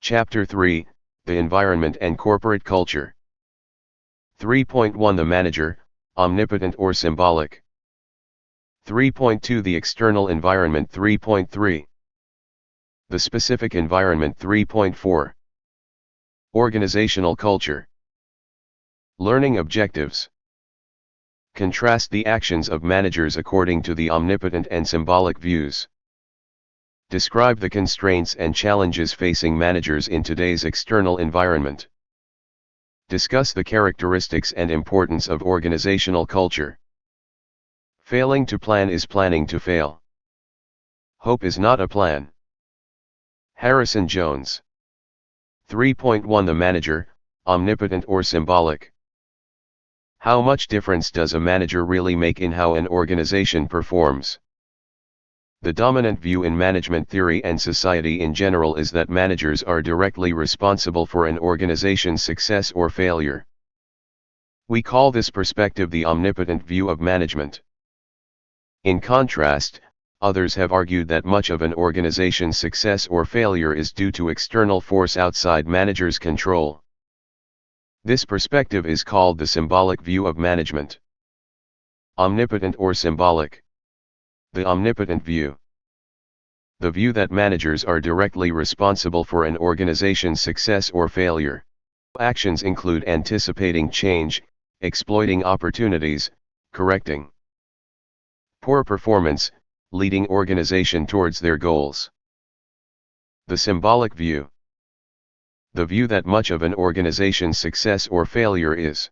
Chapter 3, The Environment and Corporate Culture. 3.1 The Manager, Omnipotent or Symbolic. 3.2 The External Environment. 3.3 The Specific Environment. 3.4 Organizational Culture. Learning Objectives. Contrast the actions of managers according to the omnipotent and symbolic views. Describe the constraints and challenges facing managers in today's external environment. Discuss the characteristics and importance of organizational culture. Failing to plan is planning to fail. Hope is not a plan. Harrison Jones. 3.1 The Manager, Omnipotent or Symbolic. How much difference does a manager really make in how an organization performs? The dominant view in management theory and society in general is that managers are directly responsible for an organization's success or failure. We call this perspective the omnipotent view of management. In contrast, others have argued that much of an organization's success or failure is due to external force outside managers' control. This perspective is called the symbolic view of management. Omnipotent or symbolic. The omnipotent view. The view that managers are directly responsible for an organization's success or failure. Actions include anticipating change, exploiting opportunities, correcting poor performance, leading organization towards their goals. The symbolic view. The view that much of an organization's success or failure is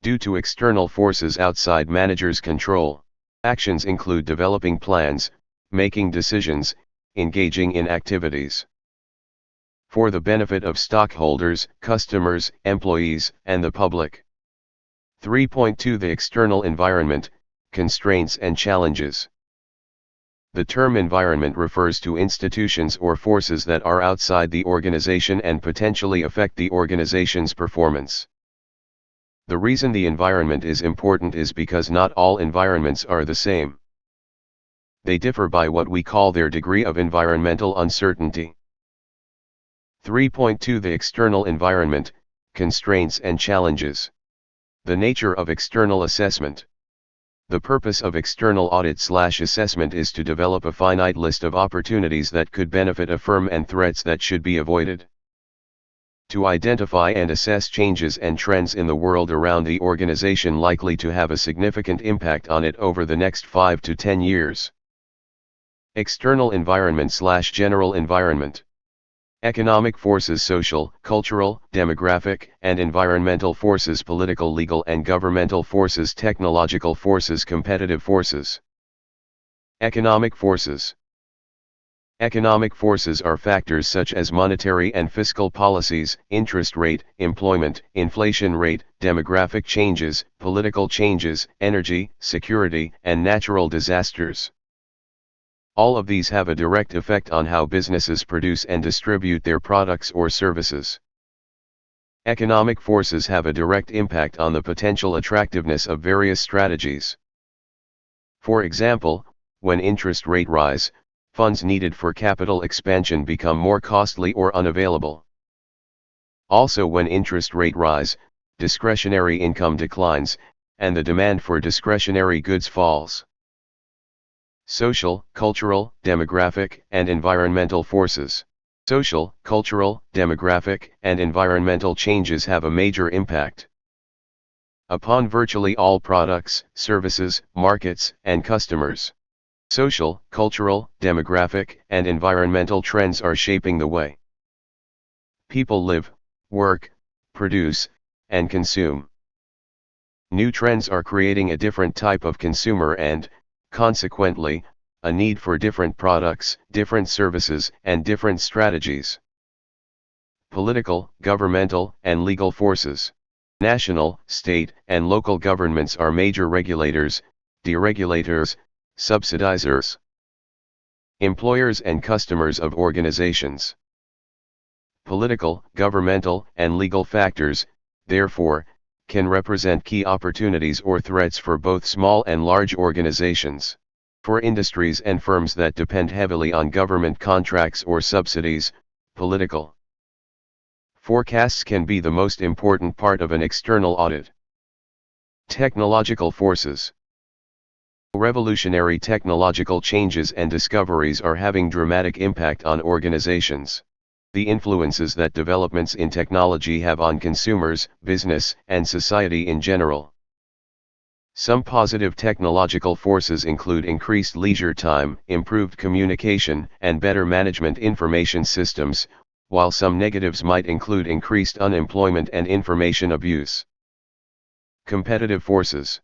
due to external forces outside managers' control. Actions include developing plans, making decisions, engaging in activities for the benefit of stockholders, customers, employees, and the public. 3.2 The External Environment, Constraints and Challenges. The term environment refers to institutions or forces that are outside the organization and potentially affect the organization's performance. The reason the environment is important is because not all environments are the same. They differ by what we call their degree of environmental uncertainty. 3.2 The External Environment, Constraints and Challenges. The nature of external assessment. The purpose of external audit/assessment is to develop a finite list of opportunities that could benefit a firm and threats that should be avoided. To identify and assess changes and trends in the world around the organization likely to have a significant impact on it over the next 5 to 10 years. External environment/general environment. Economic forces: social, cultural, demographic, and environmental forces, political, legal, and governmental forces, technological forces, competitive forces. Economic forces. Economic forces are factors such as monetary and fiscal policies, interest rate, employment, inflation rate, demographic changes, political changes, energy, security, and natural disasters. All of these have a direct effect on how businesses produce and distribute their products or services. Economic forces have a direct impact on the potential attractiveness of various strategies. For example, when interest rates rise, funds needed for capital expansion become more costly or unavailable. Also, when interest rates rise, discretionary income declines, and the demand for discretionary goods falls. Social, cultural, demographic, and environmental forces. Social, cultural, demographic, and environmental changes have a major impact upon virtually all products, services, markets, and customers. Social, cultural, demographic, and environmental trends are shaping the way people live, work, produce, and consume. New trends are creating a different type of consumer and, consequently, a need for different products, different services, and different strategies. Political, governmental, and legal forces. National, state, and local governments are major regulators, deregulators, subsidizers, employers and customers of organizations. Political, governmental, and legal factors, therefore, can represent key opportunities or threats for both small and large organizations. For industries and firms that depend heavily on government contracts or subsidies, Political forecasts can be the most important part of an external audit. Technological forces. Revolutionary technological changes and discoveries are having dramatic impact on organizations. The influences that developments in technology have on consumers, business, and society in general. Some positive technological forces include increased leisure time, improved communication, and better management information systems, while some negatives might include increased unemployment and information abuse. Competitive forces.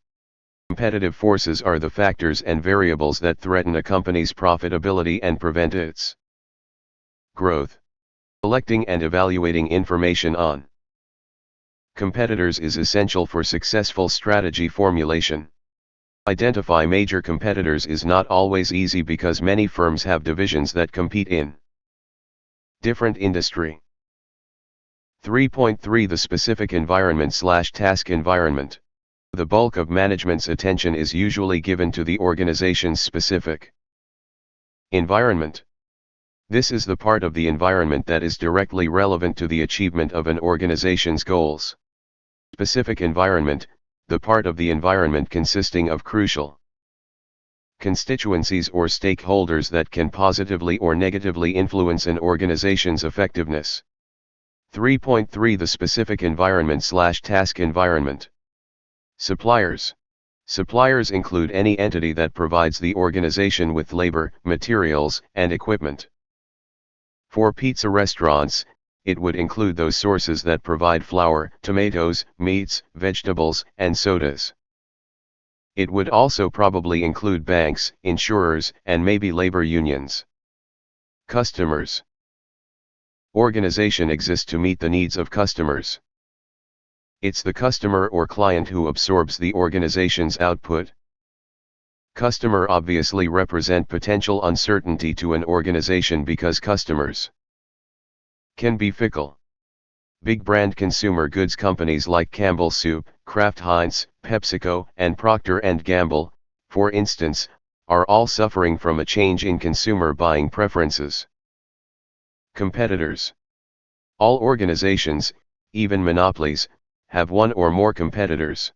Competitive forces are the factors and variables that threaten a company's profitability and prevent its growth. Collecting and evaluating information on competitors is essential for successful strategy formulation. Identify major competitors is not always easy because many firms have divisions that compete in different industry. 3.3 The specific environment/task environment. The bulk of management's attention is usually given to the organization's specific environment. This is the part of the environment that is directly relevant to the achievement of an organization's goals. Specific environment, the part of the environment consisting of crucial constituencies or stakeholders that can positively or negatively influence an organization's effectiveness. 3.3 The specific environment/task environment. Suppliers. Suppliers include any entity that provides the organization with labor, materials, and equipment. For pizza restaurants, it would include those sources that provide flour, tomatoes, meats, vegetables, and sodas. It would also probably include banks, insurers, and maybe labor unions. Customers. Organization exists to meet the needs of customers. It's the customer or client who absorbs the organization's output. Customer obviously represent potential uncertainty to an organization because customers can be fickle. Big brand consumer goods companies like Campbell Soup, Kraft Heinz, PepsiCo, and Procter & Gamble, for instance, are all suffering from a change in consumer buying preferences. Competitors. All organizations, even monopolies, have one or more competitors.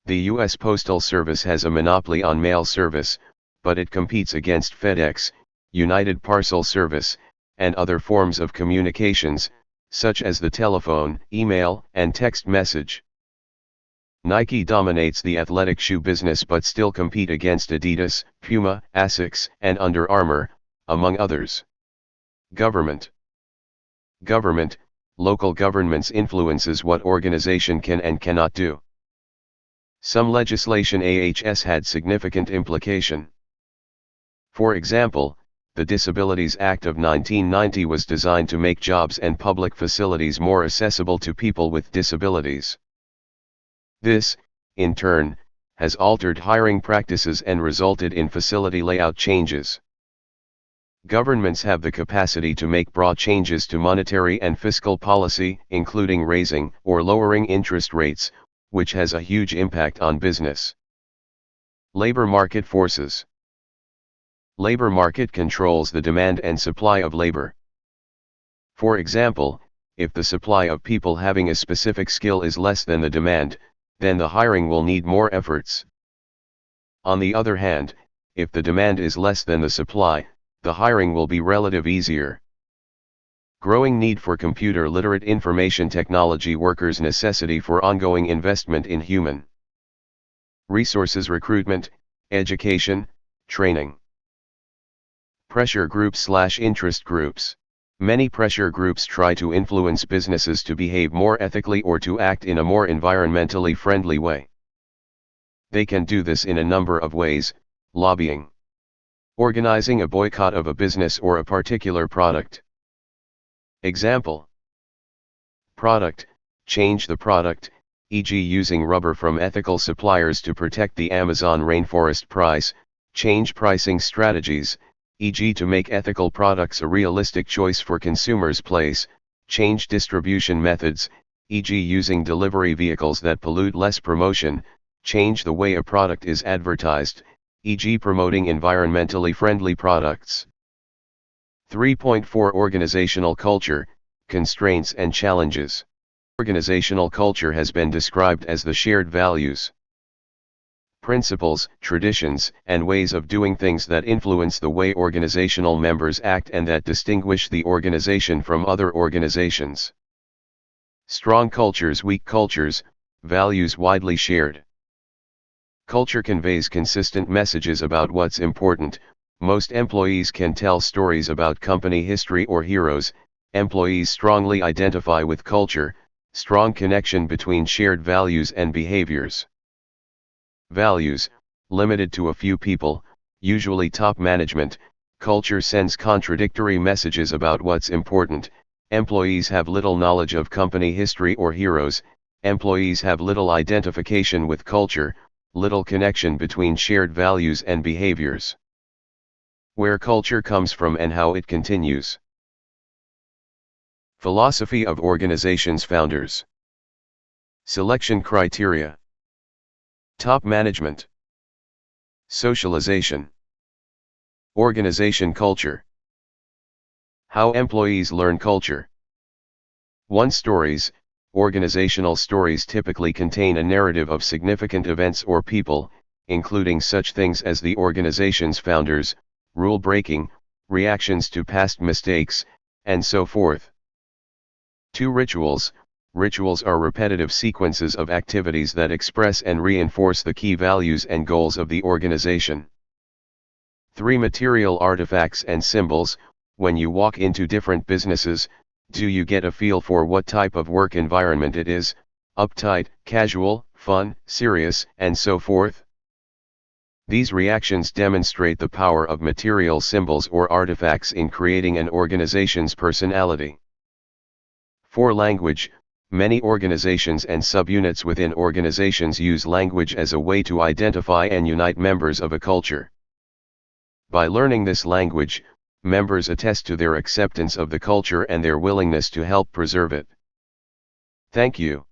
The U.S. Postal Service has a monopoly on mail service, but it competes against FedEx, United Parcel Service, and other forms of communications, such as the telephone, email, and text message. Nike dominates the athletic shoe business but still compete against Adidas, Puma, Asics, and Under Armour, among others. Government. Government. Local governments influences what organization can and cannot do. Some legislation has had significant implication. For example, the Disabilities Act of 1990 was designed to make jobs and public facilities more accessible to people with disabilities. This, in turn, has altered hiring practices and resulted in facility layout changes. Governments have the capacity to make broad changes to monetary and fiscal policy, including raising or lowering interest rates, which has a huge impact on business. Labor market forces. Labor market controls the demand and supply of labor. For example, if the supply of people having a specific skill is less than the demand, then the hiring will need more efforts. On the other hand, if the demand is less than the supply, the hiring will be relatively easier. Growing need for computer-literate information technology workers' necessity for ongoing investment in human resources recruitment, education, training. Pressure groups/interest groups. Many pressure groups try to influence businesses to behave more ethically or to act in a more environmentally friendly way. They can do this in a number of ways: lobbying, organizing a boycott of a business or a particular product. Example: product, change the product, e.g. using rubber from ethical suppliers to protect the Amazon rainforest price, change pricing strategies, e.g. to make ethical products a realistic choice for consumers. Place, change distribution methods, e.g. using delivery vehicles that pollute less. Promotion, change the way a product is advertised, e.g. promoting environmentally friendly products. 3.4 Organizational culture, constraints and challenges. Organizational culture has been described as the shared values, principles, traditions, and ways of doing things that influence the way organizational members act and that distinguish the organization from other organizations. Strong cultures, weak cultures, values widely shared. Culture conveys consistent messages about what's important. Most employees can tell stories about company history or heroes. Employees strongly identify with culture, strong connection between shared values and behaviors. Values, limited to a few people, usually top management. Culture sends contradictory messages about what's important. Employees have little knowledge of company history or heroes. Employees have little identification with culture, little connection between shared values and behaviors. Where culture comes from and how it continues. Philosophy of organizations' founders. Selection criteria. Top management. Socialization. Organization culture. How employees learn culture. 1. Stories. Organizational stories typically contain a narrative of significant events or people, including such things as the organization's founders, rule breaking, reactions to past mistakes, and so forth. 2. Rituals. Rituals are repetitive sequences of activities that express and reinforce the key values and goals of the organization. 3. Material artifacts and symbols. When you walk into different businesses, do you get a feel for what type of work environment it is, uptight, casual, fun, serious, and so forth? These reactions demonstrate the power of material symbols or artifacts in creating an organization's personality. 4. Language. Many organizations and subunits within organizations use language as a way to identify and unite members of a culture. By learning this language, members attest to their acceptance of the culture and their willingness to help preserve it. Thank you.